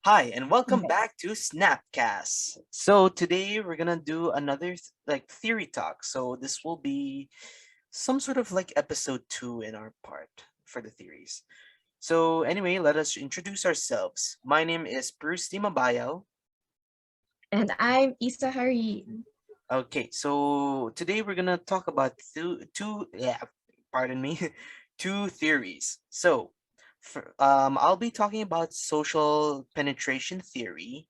Hi, and welcome Okay. back to SnapCast. So today we're gonna do another theory talk. So this will be some sort of like episode two in our part for the theories. So anyway, let us introduce ourselves. My name is Bruce Timabayo. And I'm Issa Harin. Okay, so today we're gonna talk about pardon me, two theories. So, I'll be talking about social penetration theory.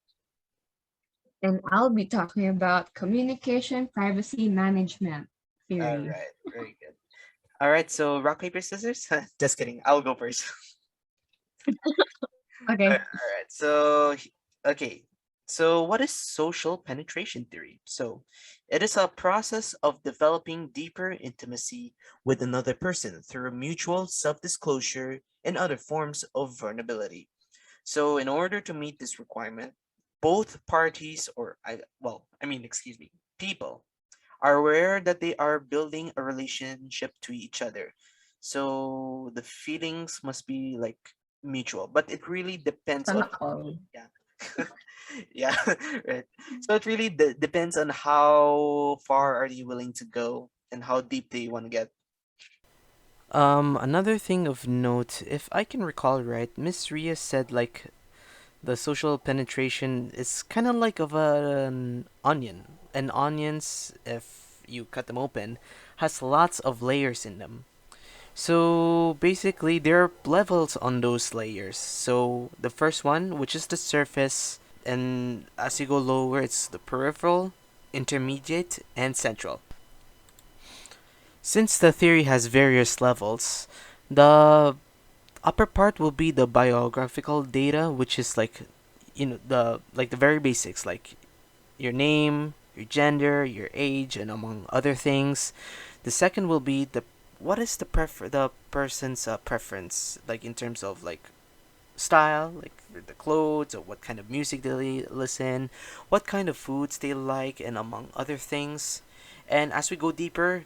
And I'll be talking about communication privacy management All theory. right, very good. All right, so rock paper scissors. Just kidding. I'll go first. All Okay. right. Okay. So what is social penetration theory? So it is a process of developing deeper intimacy with another person through mutual self-disclosure and other forms of vulnerability. So in order to meet this requirement, both parties excuse me, people are aware that they are building a relationship to each other. So the feelings must be like mutual, but it really depends on Sana all. yeah. Yeah, right. So it really depends on how far are you willing to go and how deep do you want to get. Another thing of note, if I can recall right, Miss Ria said like the social penetration is kind of like of an onion. And onions, if you cut them open, has lots of layers in them. So basically, there are levels on those layers. So the first one, which is the surface, and as you go lower, it's the peripheral, intermediate, and central. Since the theory has various levels, the upper part will be the biographical data, which is like the very basics, like your name, your gender, your age, and among other things. The second will be what is the person's preference, like in terms of like style, like the clothes or what kind of music they listen, what kind of foods they like, and among other things. And as we go deeper,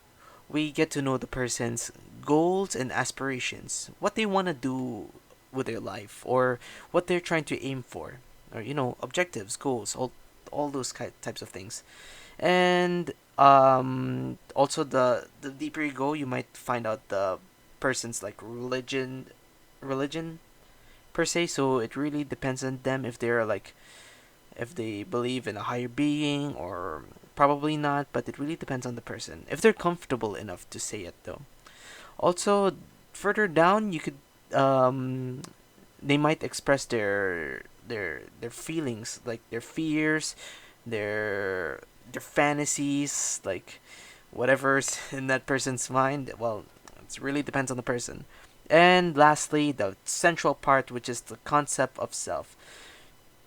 we get to know the person's goals and aspirations, what they want to do with their life, or what they're trying to aim for, or objectives, goals, all those types of things. And also the deeper you go, you might find out the person's like religion per se. So it really depends on them if they're like if they believe in a higher being or probably not. But it really depends on the person if they're comfortable enough to say it though. Also, further down, you could um, they might express their feelings, like their fears, their their fantasies, like whatever's in that person's mind. Well, it really depends on the person. And lastly, the central part, which is the concept of self.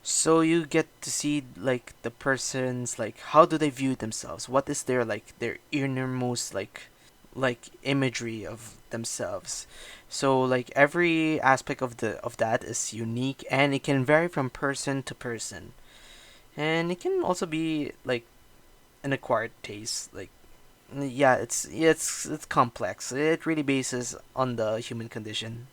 So you get to see like the person's like how do they view themselves? What is their innermost like imagery of themselves? So like every aspect of that is unique and it can vary from person to person. And it can also be like an acquired taste. Like yeah, it's complex. It really bases on the human condition.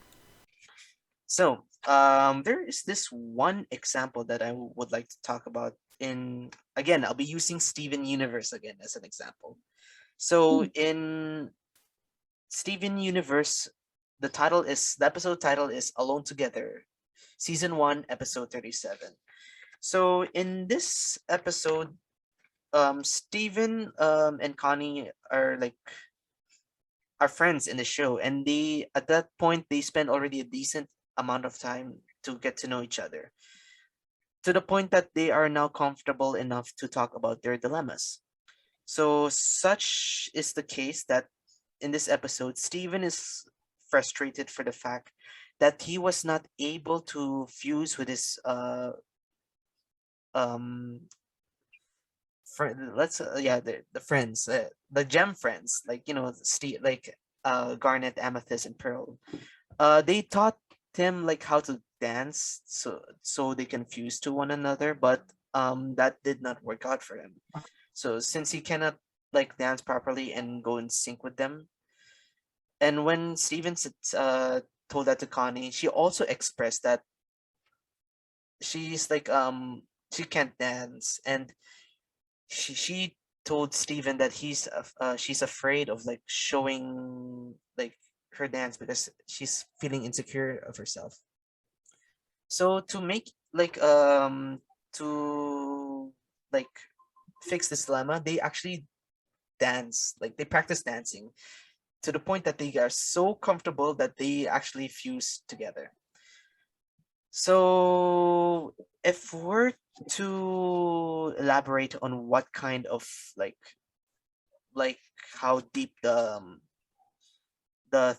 So, there is this one example that I would like to talk about. In again, I'll be using Steven Universe again as an example. So, in Steven Universe, the episode title is Alone Together, season 1, episode 37. So, in this episode, Steven and Connie are friends in the show, and they at that point they spend already a decent amount of time to get to know each other, to the point that they are now comfortable enough to talk about their dilemmas. So such is the case that in this episode, Steven is frustrated for the fact that he was not able to fuse with his um let's yeah, the friends, the gem friends, like Steve, like Garnet, Amethyst, and Pearl. They taught him like how to dance, so they can fuse to one another, but that did not work out for him. So since he cannot like dance properly and go in sync with them, and when Steven told that to Connie, she also expressed that she's like she can't dance, and she told Steven that she's afraid of like showing like her dance because she's feeling insecure of herself. So to make like to like fix this dilemma, they actually dance, like they practice dancing to the point that they are so comfortable that they actually fuse together. So if we're to elaborate on what kind of like like how deep the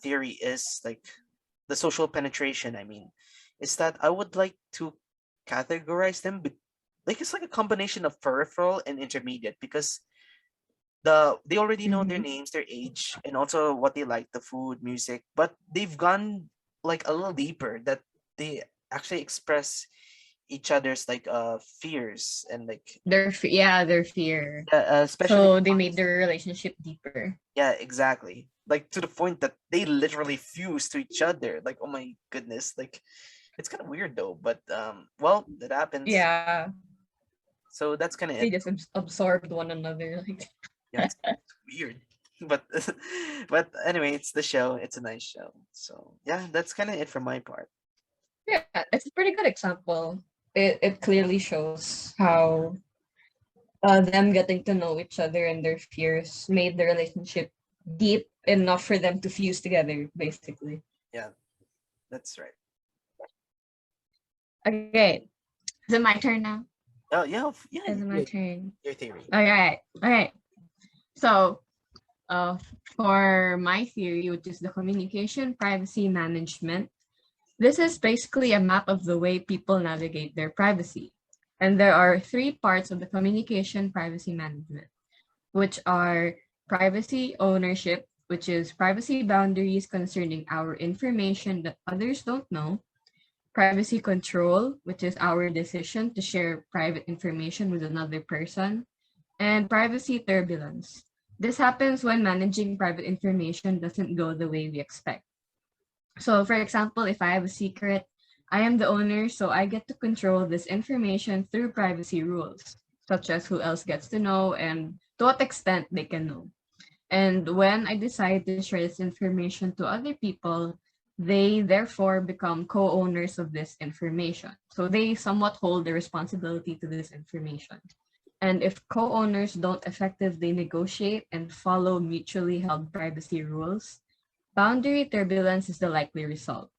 theory is, like the social penetration, I mean, is that I would like to categorize them like it's like a combination of peripheral and intermediate, because they already know their Mm-hmm. names, their age, and also what they like, the food, music, but they've gone like a little deeper, that they actually express each other's like fears and like Yeah, their fear. especially So they made their relationship deeper. yeah, exactly, like to the point that they literally fuse to each other, like oh my goodness, like it's kind of weird though, but well, that happens. Yeah, So that's kind of they it. just absorbed one another. Like, Yeah, it's weird. But but anyway, it's the show. It's a nice show. So yeah, that's kind of it for my part. yeah, it's a pretty good example. It clearly shows how them getting to know each other and their fears made the relationship deep enough for them to fuse together, basically. Yeah, that's right. Okay, is it my turn now? Oh yeah, yeah, Is it my turn? your theory. All right. So, uh, for my theory, which is the communication privacy management, this is basically a map of the way people navigate their privacy. And there are three parts of the communication privacy management, which are privacy ownership, which is privacy boundaries concerning our information that others don't know, privacy control, which is our decision to share private information with another person, and privacy turbulence. This happens when managing private information doesn't go the way we expect. So, for example, if I have a secret, I am the owner, so I get to control this information through privacy rules, such as who else gets to know and to what extent they can know. And when I decide to share this information to other people, they therefore become co owners of this information. So they somewhat hold the responsibility to this information. And if co owners don't effectively negotiate and follow mutually held privacy rules, boundary turbulence is the likely result.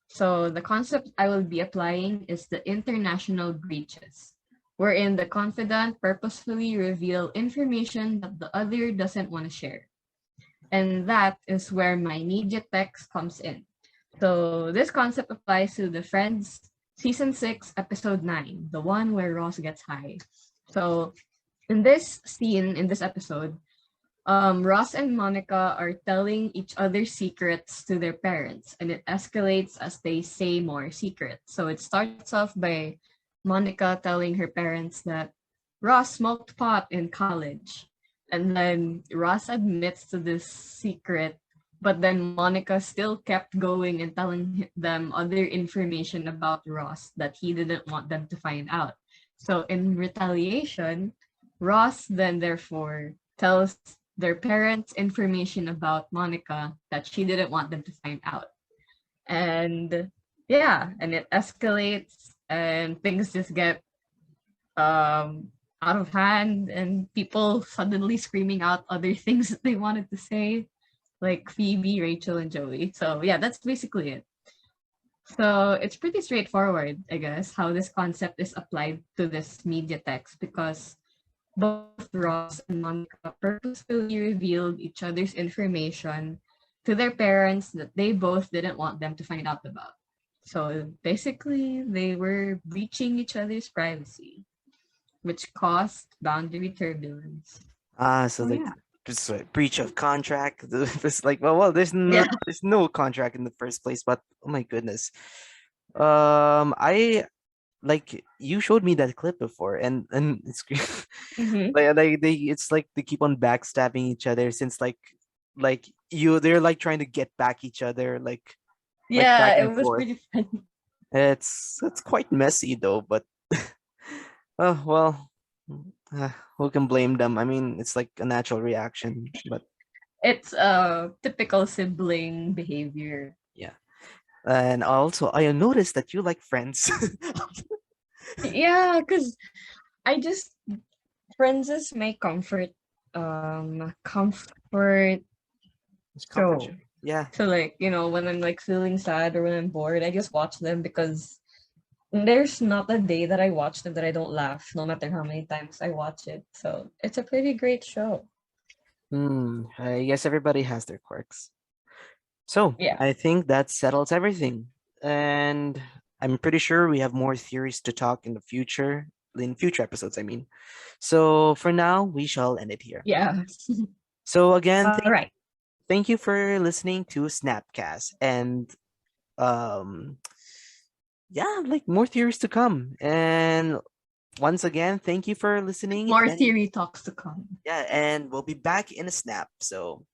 So the concept I will be applying is the international breaches, wherein the confidant purposefully reveal information that the other doesn't want to share. And that is where my media text comes in. So this concept applies to the Friends season 6, episode 9, the one where Ross gets high. So in this scene, in this episode, Ross and Monica are telling each other secrets to their parents, and it escalates as they say more secrets. So it starts off by Monica telling her parents that Ross smoked pot in college, and then Ross admits to this secret, but then Monica still kept going and telling them other information about Ross that he didn't want them to find out. So in retaliation, Ross then therefore tells their parents information about Monica that she didn't want them to find out. And yeah, and it escalates and things just get out of hand and people suddenly screaming out other things that they wanted to say, like Phoebe, Rachel, and Joey. So yeah, that's basically it. So it's pretty straightforward, I guess, how this concept is applied to this media text because both Ross and Monica purposefully revealed each other's information to their parents that they both didn't want them to find out about. So basically, they were breaching each other's privacy, which caused boundary turbulence. So So like yeah. just a breach of contract. It's like well, Yeah. there's no contract in the first place. But oh my goodness, I like you showed me that clip before, and it's Mm-hmm. like they it's like they keep on backstabbing each other since like they're like trying to get back each other like back Yeah, and it was forth. pretty funny. It's quite messy though, but oh well. Who can blame them? I mean, it's like a natural reaction, but It's a typical sibling behavior. yeah. And also, I noticed that you like Friends. Yeah, because I just Friends is my comfort It's comfort show. show. Yeah. So like, when I'm like feeling sad or when I'm bored, I just watch them because there's not a day that I watch them that I don't laugh, no matter how many times I watch it. So it's a pretty great show. I guess everybody has their quirks. So Yeah. I think that settles everything. And I'm pretty sure we have more theories to talk in future episodes, I mean. So for now, we shall end it here. Yeah. So again, All right. thank you for listening to Snapcast. And um yeah, like more theories to come. And once again, thank you for listening. More And theory talks to come. yeah, and we'll be back in a snap. So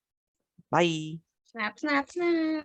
bye. Snap, snap, snap.